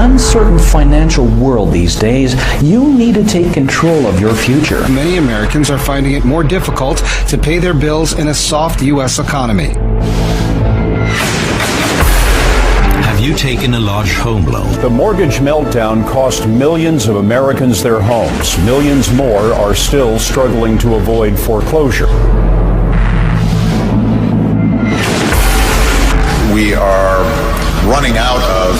uncertain financial world these days, you need to take control of your future. Many Americans are finding it more difficult to pay their bills in a soft U.S. economy. Have you taken a large home loan? The mortgage meltdown cost millions of Americans their homes. Millions more are still struggling to avoid foreclosure. We are running out of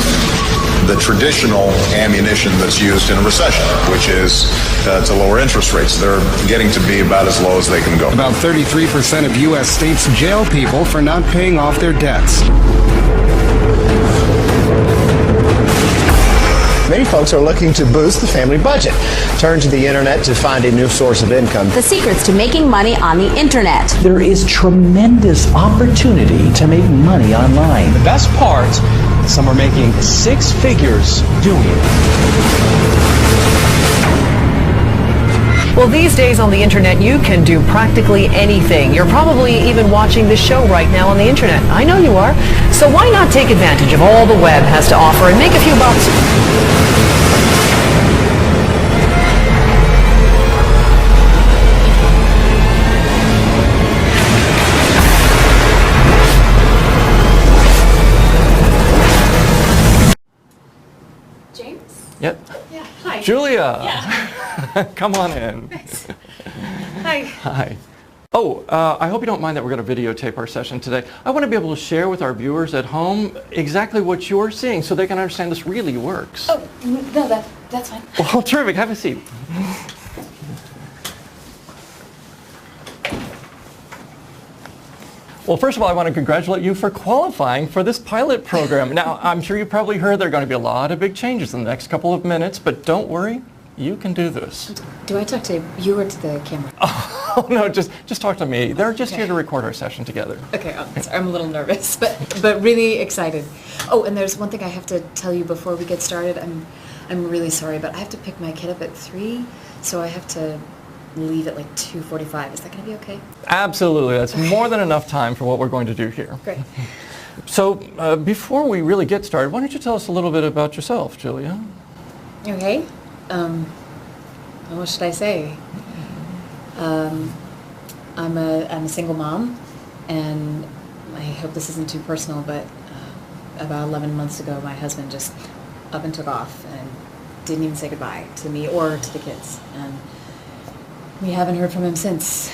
the traditional ammunition that's used in a recession, which is to lower interest rates. They're getting to be about as low as they can go. About 33% of U.S. states jail people for not paying off their debts. Many folks are looking to boost the family budget. Turn to the internet to find a new source of income. The secrets to making money on the internet. There is tremendous opportunity to make money online. The best part, some are making 6 figures doing it. Well, these days on the internet, you can do practically anything. You're probably even watching this show right now on the internet. I know you are. So why not take advantage of all the web has to offer and make a few bucks? James? Yep. Yeah, hi. Julia. Yeah. Come on in. Thanks. Hi. Hi. Oh, I hope you don't mind that we're going to videotape our session today. I want to be able to share with our viewers at home exactly what you're seeing so they can understand this really works. Oh, no, that's fine. Well, terrific. Have a seat. Well, first of all, I want to congratulate you for qualifying for this pilot program. Now, I'm sure you've probably heard there are going to be a lot of big changes in the next couple of minutes, but don't worry, you can do this. Do I talk to you or to the camera? Oh, no, just talk to me. They're just here to record our session together. Okay, sorry, I'm a little nervous, but really excited. Oh, and there's one thing I have to tell you before we get started. I'm really sorry, but I have to pick my kid up at 3, so I have to leave at like 2:45. Is that going to be okay? Absolutely. That's more than enough time for what we're going to do here. Great. So before we really get started, why don't you tell us a little bit about yourself, Julia? Okay. What should I say? I'm a single mom, and I hope this isn't too personal, but about 11 months ago, my husband just up and took off and didn't even say goodbye to me or to the kids. And we haven't heard from him since.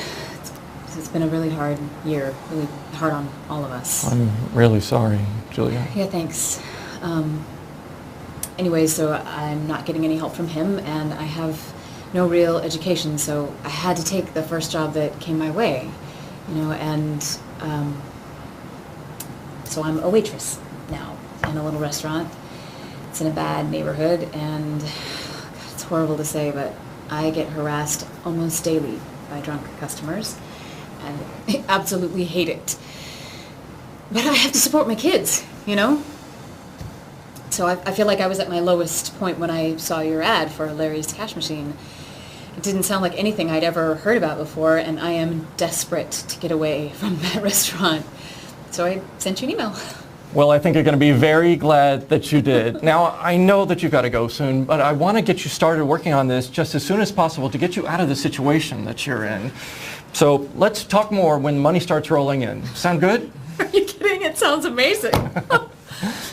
It's been a really hard year, really hard on all of us. I'm really sorry, Julia. Yeah, thanks. Anyway, so I'm not getting any help from him, and I have no real education, so I had to take the first job that came my way, and so I'm a waitress now in a little restaurant. It's in a bad neighborhood, and God, it's horrible to say, but I get harassed almost daily by drunk customers, and I absolutely hate it. But I have to support my kids, So I feel like I was at my lowest point when I saw your ad for Larry's Cash Machine. It didn't sound like anything I'd ever heard about before, and I am desperate to get away from that restaurant. So I sent you an email. Well, I think you're going to be very glad that you did. Now, I know that you've got to go soon, but I want to get you started working on this just as soon as possible to get you out of the situation that you're in. So let's talk more when money starts rolling in. Sound good? Are you kidding? It sounds amazing.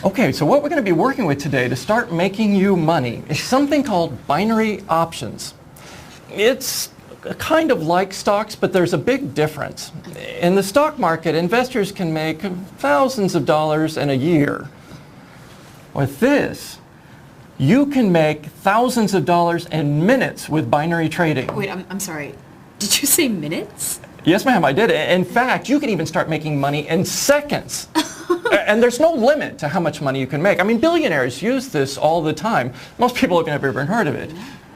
Okay, so what we're going to be working with today to start making you money is something called binary options. It's kind of like stocks, but there's a big difference. In the stock market, investors can make thousands of dollars in a year. With this, you can make thousands of dollars in minutes with binary trading. Wait, I'm sorry. Did you say minutes? Yes, ma'am, I did. In fact, you can even start making money in seconds. And there's no limit to how much money you can make. I mean, billionaires use this all the time. Most people have never even heard of it.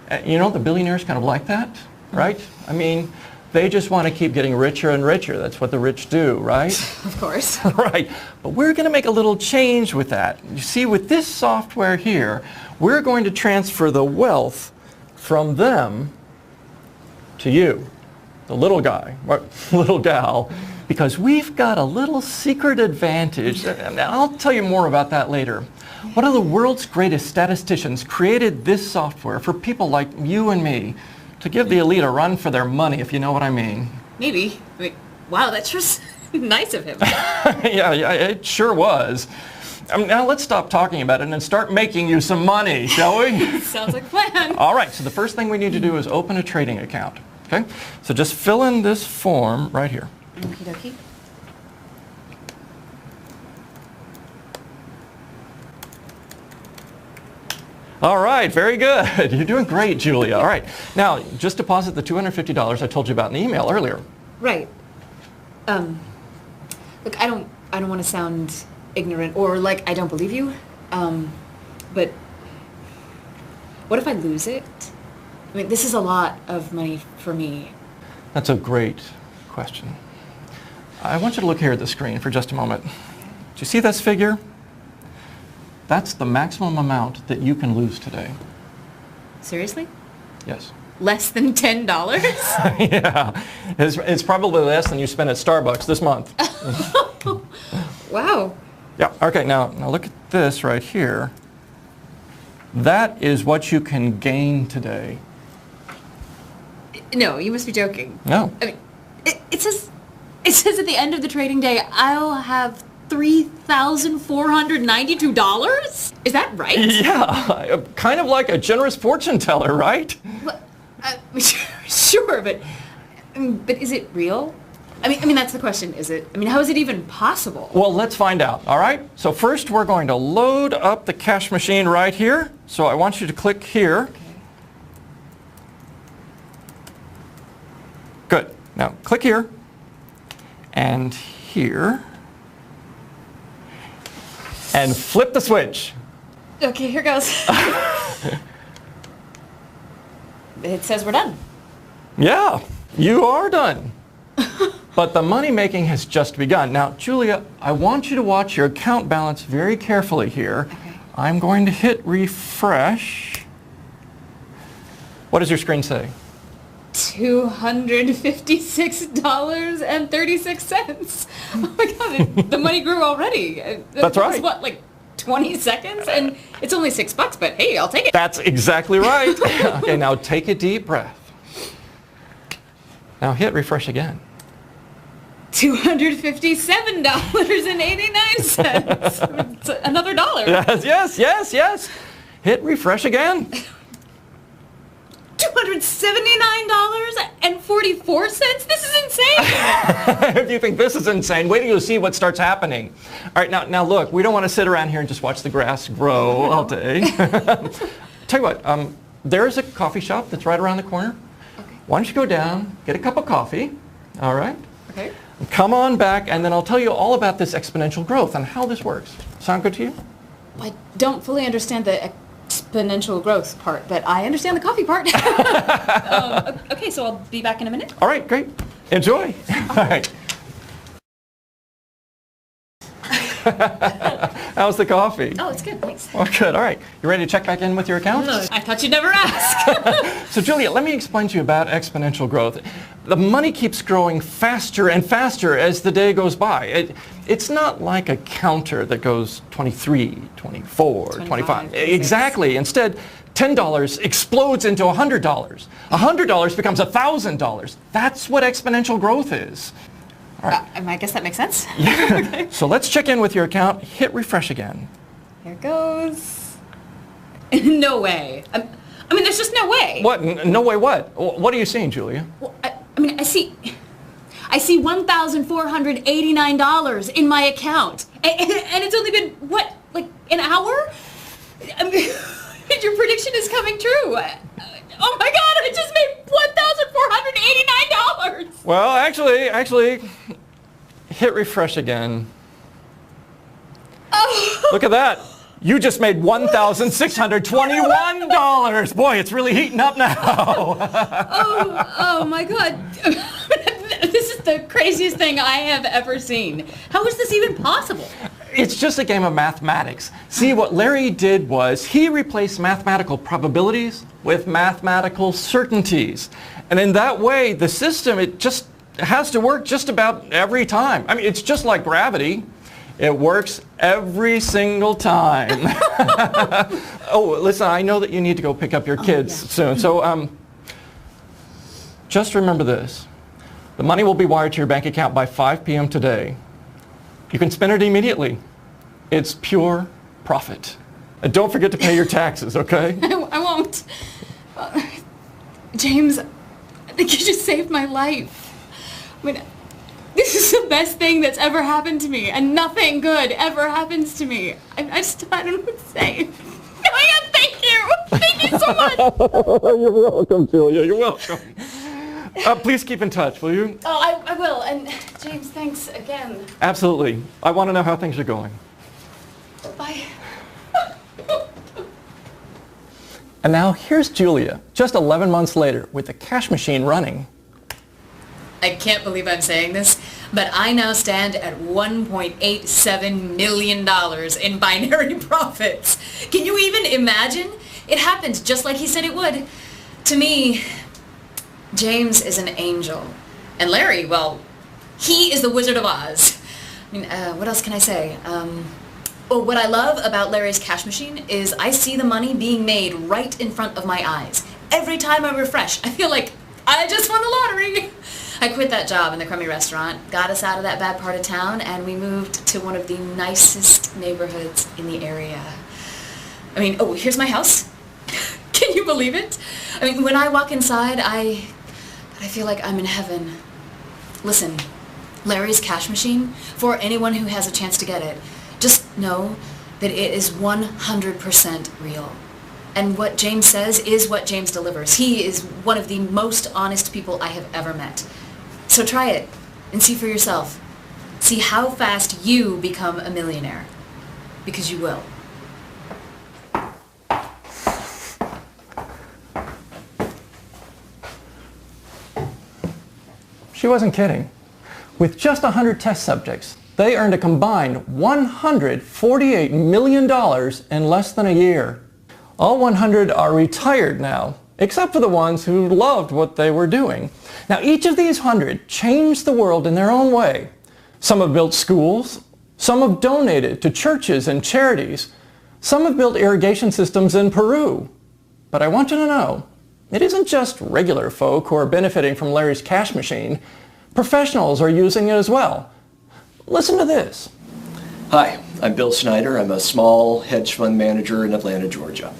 The billionaires kind of like that, right? I mean, they just want to keep getting richer and richer. That's what the rich do, right? Of course. Right. But we're going to make a little change with that. You see, with this software here, we're going to transfer the wealth from them to you, the little guy, or little gal, because we've got a little secret advantage. And I'll tell you more about that later. One of the world's greatest statisticians created this software for people like you and me to give the elite a run for their money, if you know what I mean. Maybe. I mean, wow, that's just nice of him. yeah, it sure was. Now let's stop talking about it and start making you some money, shall we? Sounds like a plan. All right, so the first thing we need to do is open a trading account. Okay? So just fill in this form right here. Okie dokie. All right, very good. You're doing great, Julia. All right. Now, just deposit the $250 I told you about in the email earlier. Right. Look, I don't want to sound ignorant or like I don't believe you. But what if I lose it? I mean, this is a lot of money for me. That's a great question. I want you to look here at the screen for just a moment. Do you see this figure? That's the maximum amount that you can lose today. Seriously? Yes. Less than $10? Yeah. It's probably less than you spent at Starbucks this month. Wow. Yeah. Okay, now look at this right here. That is what you can gain today. No, you must be joking. No. I mean, it says at the end of the trading day, I'll have $3,492? Is that right? Yeah, kind of like a generous fortune teller, right? Well, sure, but is it real? I mean, that's the question, is it? I mean, how is it even possible? Well, let's find out, all right? So first we're going to load up the cash machine right here. So I want you to click here. Okay. Good. Now click here and here. And flip the switch. Okay, here goes. It says we're done. Yeah, you are done. But the money making has just begun. Now, Julia, I want you to watch your account balance very carefully here. Okay. I'm going to hit refresh. What does your screen say? $256.36. Oh my God, the money grew already. That's right. It was what, like 20 seconds? And it's only $6, but hey, I'll take it. That's exactly right. Okay, now take a deep breath. Now hit refresh again. $257.89. It's another dollar. Yes. Hit refresh again. $279.44? This is insane. If you think this is insane, wait till you see what starts happening. All right, now look, we don't want to sit around here and just watch the grass grow all day. Tell you what, there's a coffee shop that's right around the corner. Okay. Why don't you go down, get a cup of coffee, all right? Okay. Come on back, and then I'll tell you all about this exponential growth and how this works. Sound good to you? I don't fully understand the exponential growth part, but I understand the coffee part. Okay, so I'll be back in a minute. All right, great. Enjoy. All right. How's the coffee? Oh, it's good, thanks. Oh, good. All right. You ready to check back in with your account? No, I thought you'd never ask. So, Julia, let me explain to you about exponential growth. The money keeps growing faster and faster as the day goes by. It's not like a counter that goes 23, 24, 25. Exactly. Instead, $10 explodes into $100. $100 becomes $1,000. That's what exponential growth is. All right. I guess that makes sense. Yeah. Okay. So let's check in with your account. Hit refresh again. Here goes. No way. I mean, there's just no way. What? No way what? What are you seeing, Julia? Well, I mean, I see $1,489 in my account. And it's only been, what, like an hour? I mean, your prediction is coming true. Oh my God, I just made $1,489. Well, actually, hit refresh again. Oh. Look at that. You just made $1,621. Boy, it's really heating up now. Oh my God. This is the craziest thing I have ever seen. How is this even possible? It's just a game of mathematics. See, what Larry did was he replaced mathematical probabilities with mathematical certainties. And in that way, the system, it just has to work just about every time. I mean, it's just like gravity. It works every single time. Oh, listen, I know that you need to go pick up your kids soon. So just remember this. The money will be wired to your bank account by 5 p.m. today. You can spend it immediately. It's pure profit. And don't forget to pay your taxes, okay? I won't. James, I think you just saved my life. I mean, this is the best thing that's ever happened to me, and nothing good ever happens to me. I don't know what to say. Thank you. Thank you so much. You're welcome, Julia. You're welcome. Please keep in touch, will you? Oh, I will. And James, thanks again. Absolutely. I want to know how things are going. Bye. And now here's Julia, just 11 months later, with the cash machine running. I can't believe I'm saying this, but I now stand at $1.87 million in binary profits. Can you even imagine? It happened just like he said it would. To me, James is an angel. And Larry, well, he is the Wizard of Oz. I mean, what else can I say? Well, what I love about Larry's cash machine is I see the money being made right in front of my eyes. Every time I refresh, I feel like I just won the lottery. I quit that job in the crummy restaurant, got us out of that bad part of town, and we moved to one of the nicest neighborhoods in the area. I mean, oh, here's my house. Can you believe it? I mean, when I walk inside, I feel like I'm in heaven. Listen, Larry's cash machine, for anyone who has a chance to get it, just know that it is 100% real. And what James says is what James delivers. He is one of the most honest people I have ever met. So try it and see for yourself. See how fast you become a millionaire. Because you will. She wasn't kidding. With just 100 test subjects, they earned a combined $148 million in less than a year. All 100 are retired now, except for the ones who loved what they were doing. Now, each of these 100 changed the world in their own way. Some have built schools, some have donated to churches and charities, some have built irrigation systems in Peru. But I want you to know, it isn't just regular folk who are benefiting from Larry's cash machine. Professionals are using it as well. Listen to this. Hi, I'm Bill Snyder. I'm a small hedge fund manager in Atlanta, Georgia.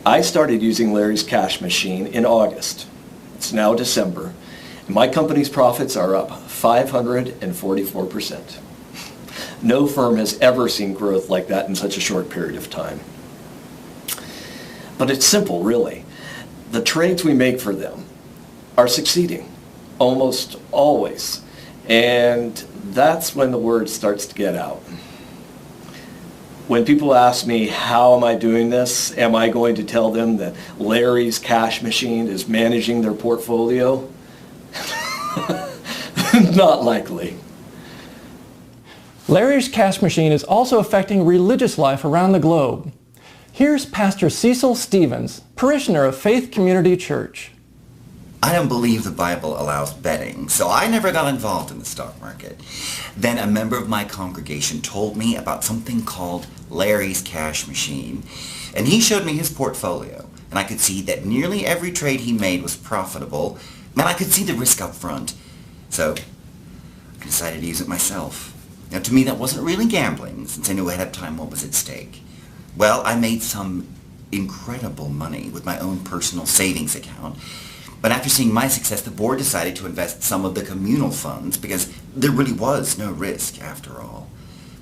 I started using Larry's cash machine in August. It's now December, and my company's profits are up 544%. No firm has ever seen growth like that in such a short period of time. But it's simple, really. The trades we make for them are succeeding, almost always. And that's when the word starts to get out. When people ask me, how am I doing this? Am I going to tell them that Larry's cash machine is managing their portfolio? Not likely. Larry's cash machine is also affecting religious life around the globe. Here's Pastor Cecil Stevens, parishioner of Faith Community Church. I don't believe the Bible allows betting, so I never got involved in the stock market. Then a member of my congregation told me about something called Larry's cash machine, and he showed me his portfolio, and I could see that nearly every trade he made was profitable, and I could see the risk up front. So I decided to use it myself. Now, to me, that wasn't really gambling, since I knew ahead of time what was at stake. Well, I made some incredible money with my own personal savings account. But after seeing my success, the board decided to invest some of the communal funds because there really was no risk after all.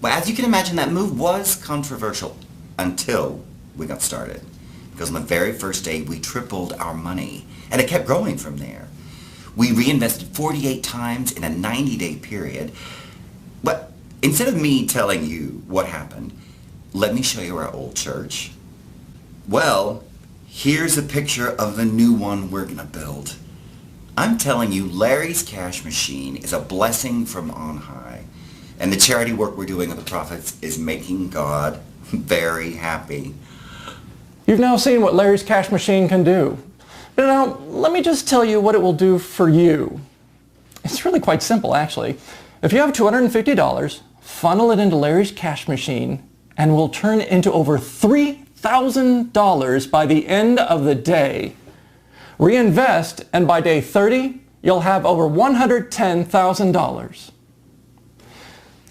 Well, as you can imagine, that move was controversial until we got started. Because on the very first day, we tripled our money, and it kept growing from there. We reinvested 48 times in a 90-day period. But instead of me telling you what happened, let me show you our old church. Well, here's a picture of the new one we're going to build. I'm telling you, Larry's cash machine is a blessing from on high. And the charity work we're doing with the profits is making God very happy. You've now seen what Larry's cash machine can do. But now, let me just tell you what it will do for you. It's really quite simple, actually. If you have $250, funnel it into Larry's cash machine, and will turn into over $3,000 by the end of the day. Reinvest, and by day 30, you'll have over $110,000.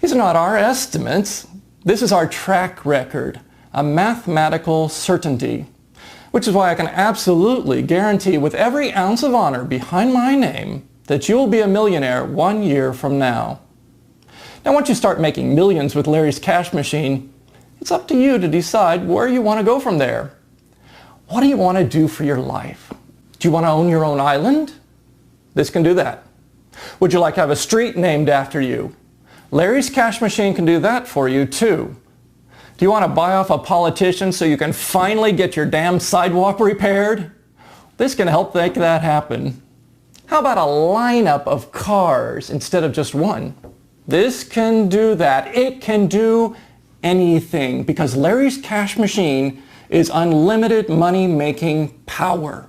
These are not our estimates. This is our track record, a mathematical certainty, which is why I can absolutely guarantee with every ounce of honor behind my name that you will be a millionaire 1 year from now. Now, once you start making millions with Larry's cash machine, it's up to you to decide where you want to go from there. What do you want to do for your life? Do you want to own your own island? This can do that. Would you like to have a street named after you? Larry's cash machine can do that for you too. Do you want to buy off a politician so you can finally get your damn sidewalk repaired? This can help make that happen. How about a lineup of cars instead of just one? This can do that. It can do anything because Larry's cash machine is unlimited money-making power.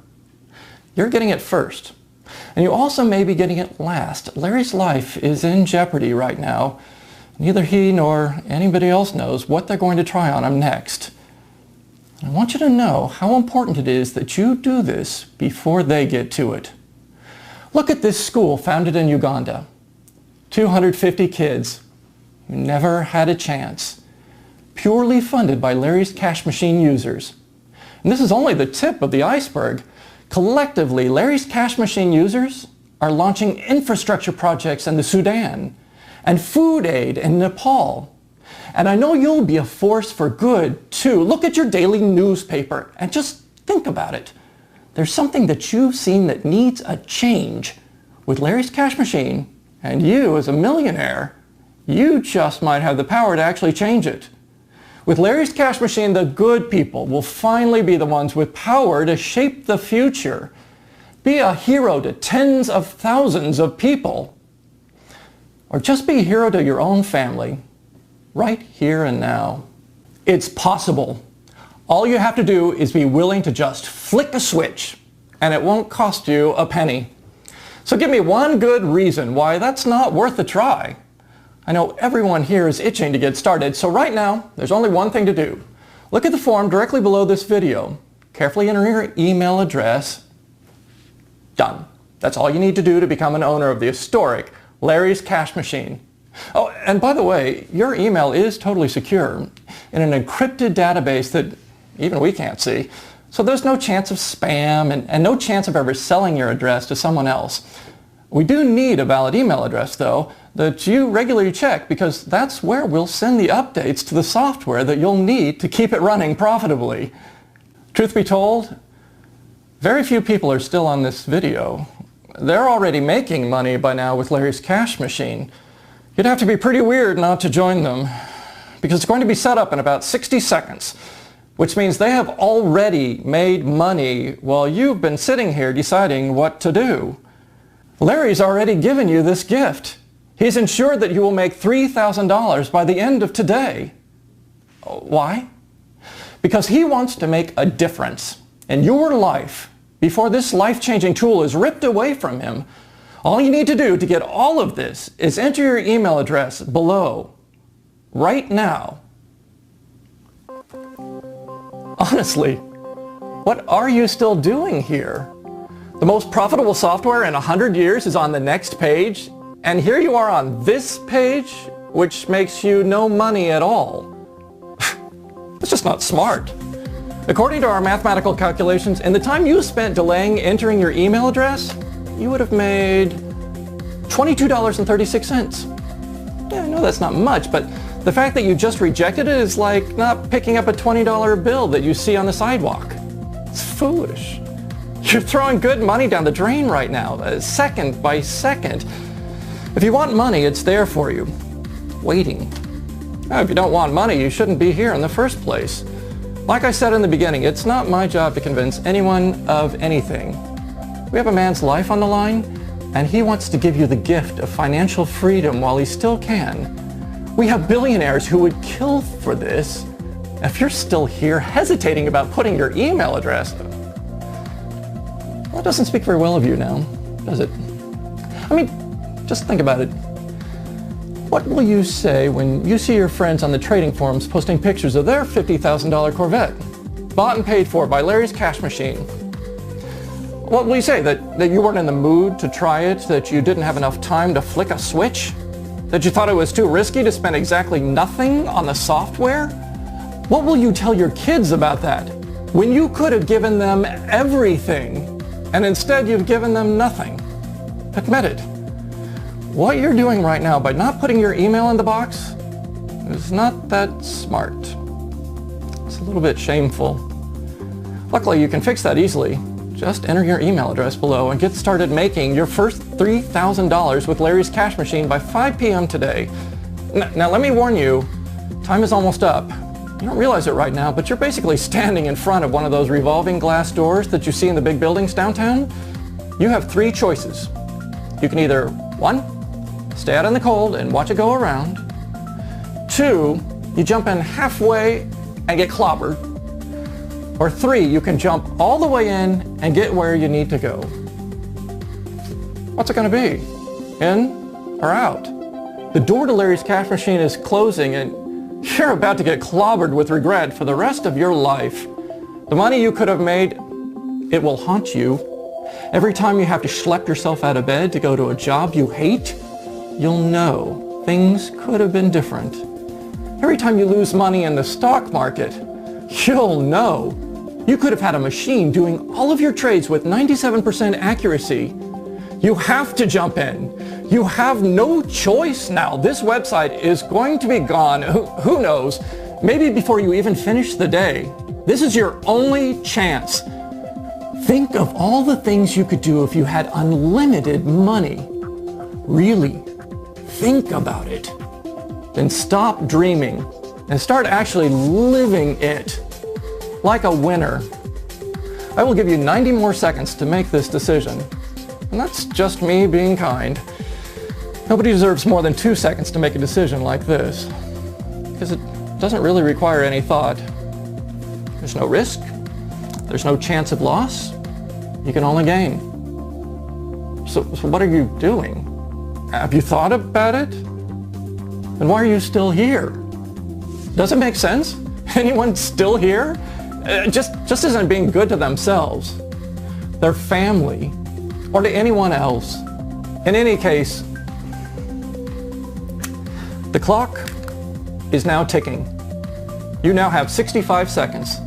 You're getting it first. And you also may be getting it last. Larry's life is in jeopardy right now. Neither he nor anybody else knows what they're going to try on him next. I want you to know how important it is that you do this before they get to it. Look at this school founded in Uganda. 250 kids who never had a chance. Purely funded by Larry's cash machine users. And this is only the tip of the iceberg. Collectively, Larry's cash machine users are launching infrastructure projects in the Sudan and food aid in Nepal. And I know you'll be a force for good too. Look at your daily newspaper and just think about it. There's something that you've seen that needs a change. With Larry's cash machine and you as a millionaire, you just might have the power to actually change it. With Larry's cash machine, the good people will finally be the ones with power to shape the future. Be a hero to tens of thousands of people. Or just be a hero to your own family, right here and now. It's possible. All you have to do is be willing to just flick a switch, and it won't cost you a penny. So give me one good reason why that's not worth a try. I know everyone here is itching to get started, so right now, there's only one thing to do. Look at the form directly below this video. Carefully enter your email address. Done. That's all you need to do to become an owner of the historic Larry's cash machine. Oh, and by the way, your email is totally secure in an encrypted database that even we can't see. So there's no chance of spam and no chance of ever selling your address to someone else. We do need a valid email address, though, that you regularly check because that's where we'll send the updates to the software that you'll need to keep it running profitably. Truth be told, very few people are still on this video. They're already making money by now with Larry's cash machine. You'd have to be pretty weird not to join them because it's going to be set up in about 60 seconds, which means they have already made money while you've been sitting here deciding what to do. Larry's already given you this gift. He's ensured that you will make $3,000 by the end of today. Why? Because he wants to make a difference in your life before this life-changing tool is ripped away from him. All you need to do to get all of this is enter your email address below, right now. Honestly, what are you still doing here? The most profitable software in 100 years is on the next page, and here you are on this page, which makes you no money at all. It's just not smart. According to our mathematical calculations, in the time you spent delaying entering your email address, you would have made $22.36. Yeah, I know that's not much, but the fact that you just rejected it is like not picking up a $20 bill that you see on the sidewalk. It's foolish. You're throwing good money down the drain right now, second by second. If you want money, it's there for you, waiting. Now, if you don't want money, you shouldn't be here in the first place. Like I said in the beginning, it's not my job to convince anyone of anything. We have a man's life on the line, and he wants to give you the gift of financial freedom while he still can. We have billionaires who would kill for this. If you're still here hesitating about putting your email address, well, it doesn't speak very well of you now, does it? I mean, just think about it. What will you say when you see your friends on the trading forums posting pictures of their $50,000 Corvette, bought and paid for by Larry's cash machine? What will you say? That you weren't in the mood to try it, that you didn't have enough time to flick a switch, that you thought it was too risky to spend exactly nothing on the software? What will you tell your kids about that, when you could have given them everything and instead you've given them nothing? Admit it. What you're doing right now by not putting your email in the box is not that smart. It's a little bit shameful. Luckily, you can fix that easily. Just enter your email address below and get started making your first $3,000 with Larry's cash machine by 5 p.m. today. Now let me warn you, time is almost up. You don't realize it right now, but you're basically standing in front of one of those revolving glass doors that you see in the big buildings downtown. You have 3 choices. You can either, 1, stay out in the cold and watch it go around. 2, you jump in halfway and get clobbered. Or 3, you can jump all the way in and get where you need to go. What's it going to be? In or out? The door to Larry's cash machine is closing and you're about to get clobbered with regret for the rest of your life. The money you could have made, it will haunt you. Every time you have to schlep yourself out of bed to go to a job you hate, you'll know things could have been different. Every time you lose money in the stock market, you'll know you could have had a machine doing all of your trades with 97% accuracy. You have to jump in. You have no choice now. This website is going to be gone. Who knows? Maybe before you even finish the day. This is your only chance. Think of all the things you could do if you had unlimited money. Really, think about it. Then stop dreaming and start actually living it. Like a winner. I will give you 90 more seconds to make this decision. And that's just me being kind. Nobody deserves more than 2 seconds to make a decision like this. Because it doesn't really require any thought. There's no risk. There's no chance of loss. You can only gain. So what are you doing? Have you thought about it? And why are you still here? Does it make sense? Anyone still here? Just isn't being good to themselves, their family, or to anyone else. In any case, the clock is now ticking. You now have 65 seconds.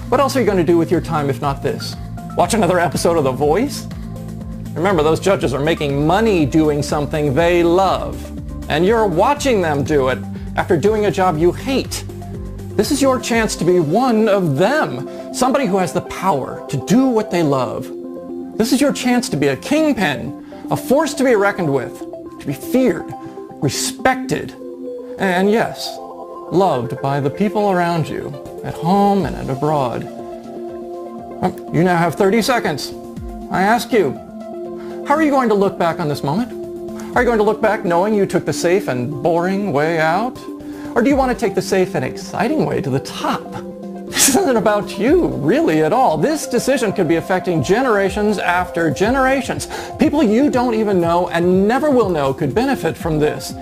What else are you going to do with your time if not this? Watch another episode of The Voice? Remember, those judges are making money doing something they love, and you're watching them do it after doing a job you hate. This is your chance to be one of them, somebody who has the power to do what they love. This is your chance to be a kingpin, a force to be reckoned with, to be feared, respected, and yes, loved by the people around you, at home and abroad. You now have 30 seconds. I ask you, how are you going to look back on this moment? Are you going to look back knowing you took the safe and boring way out? Or do you want to take the safe and exciting way to the top? This isn't about you, really, at all. This decision could be affecting generations after generations. People you don't even know and never will know could benefit from this.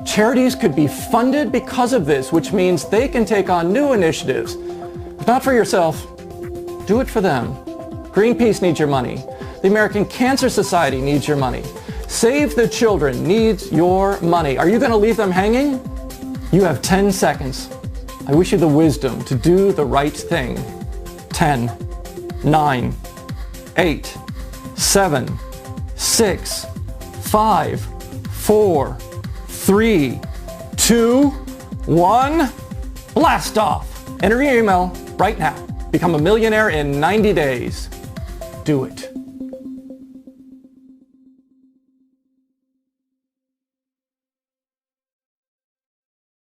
Charities could be funded because of this, which means they can take on new initiatives. If not for yourself, do it for them. Greenpeace needs your money. The American Cancer Society needs your money. Save the Children needs your money. Are you going to leave them hanging? You have 10 seconds. I wish you the wisdom to do the right thing. 10, 9, 8, 7, 6, 5, 4, 3, 2, 1. Blast off. Enter your email right now. Become a millionaire in 90 days. Do it.